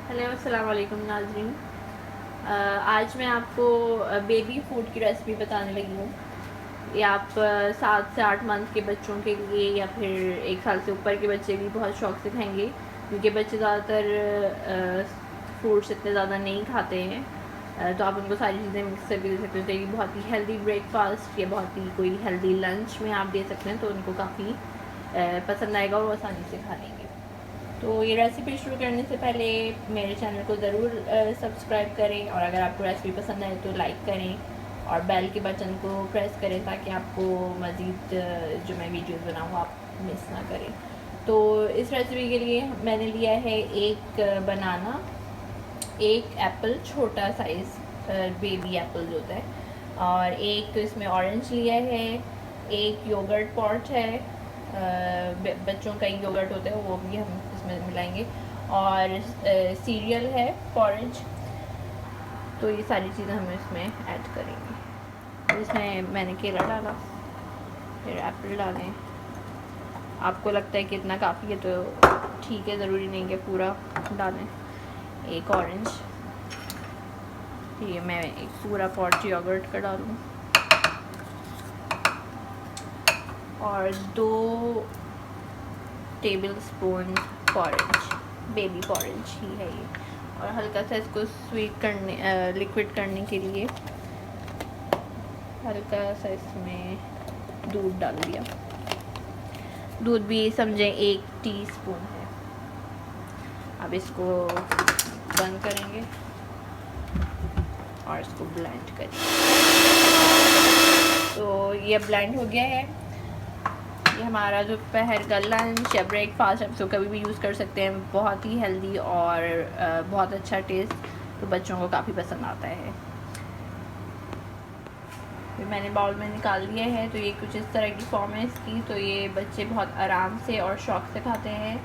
Hello अस्सलाम वालेकुम नाज़रीन। आज मैं आपको बेबी फूड की रेसिपी बताने लगी हूँ। ये आप 7 से 8 मंथ के बच्चों के लिए या फिर 1 साल से ऊपर के बच्चे भी बहुत शौक से खाएंगे, क्योंकि बच्चे ज़्यादातर फ्रूट्स इतने ज़्यादा नहीं खाते हैं। तो आप उनको सारी चीज़ें मिक्स करके दे सकते हो। तो ये बहुत ही हेल्दी ब्रेकफास्ट या बहुत ही कोई हेल्दी लंच में आप दे सकते हैं, तो उनको काफ़ी पसंद आएगा और वो आसानी से खा लेंगे। तो ये रेसिपी शुरू करने से पहले मेरे चैनल को ज़रूर सब्सक्राइब करें, और अगर आपको रेसिपी पसंद आए तो लाइक करें और बेल के बटन को प्रेस करें, ताकि आपको मज़ीद जो मैं वीडियोस बनाऊँ आप मिस ना करें। तो इस रेसिपी के लिए मैंने लिया है एक बनाना, एक एप्पल छोटा साइज़ बेबी एप्पल जो होता है, और एक तो इसमें ऑरेंज लिया है, एक योगर्ट पॉट है, बच्चों का योगर्ट होता है वो भी हम इसमें मिलाएंगे, और सीरियल है पॉरेज। तो ये सारी चीज़ें हम इसमें ऐड करेंगे। तो इसमें मैंने केला डाला, फिर एप्पल डालें। आपको लगता है कि इतना काफ़ी है तो ठीक है, ज़रूरी नहीं कि पूरा डालें। एक ऑरेंज, ये मैं एक पूरा पॉट योगर्ट का डालूँ, और 2 tablespoon porridge, baby porridge ही है ये। और हल्का सा इसको स्वीट करने लिक्विड करने के लिए हल्का सा इसमें दूध डाल दिया। दूध भी समझें 1 टीस्पून है। अब इसको बंद करेंगे और इसको ब्लेंड करेंगे। तो ये ब्लेंड हो गया है। ये हमारा जो दोपहर का लंच या ब्रेकफास्ट आप इसको कभी भी यूज़ कर सकते हैं। बहुत ही हेल्दी और बहुत अच्छा टेस्ट, तो बच्चों को काफ़ी पसंद आता है। फिर मैंने बाउल में निकाल लिया है। तो ये कुछ इस तरह की फॉर्म है इसकी। तो ये बच्चे बहुत आराम से और शौक़ से खाते हैं।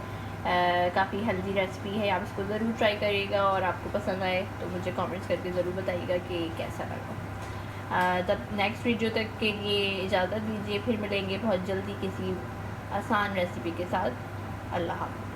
काफ़ी हेल्दी रेसिपी है, आप इसको ज़रूर ट्राई करिएगा, और आपको पसंद आए तो मुझे कमेंट्स करके ज़रूर बताइएगा कि कैसा लगा। तब नेक्स्ट वीडियो तक के लिए इजाज़त दीजिए, फिर मिलेंगे बहुत जल्दी किसी आसान रेसिपी के साथ। अल्लाह हाफ़िज़।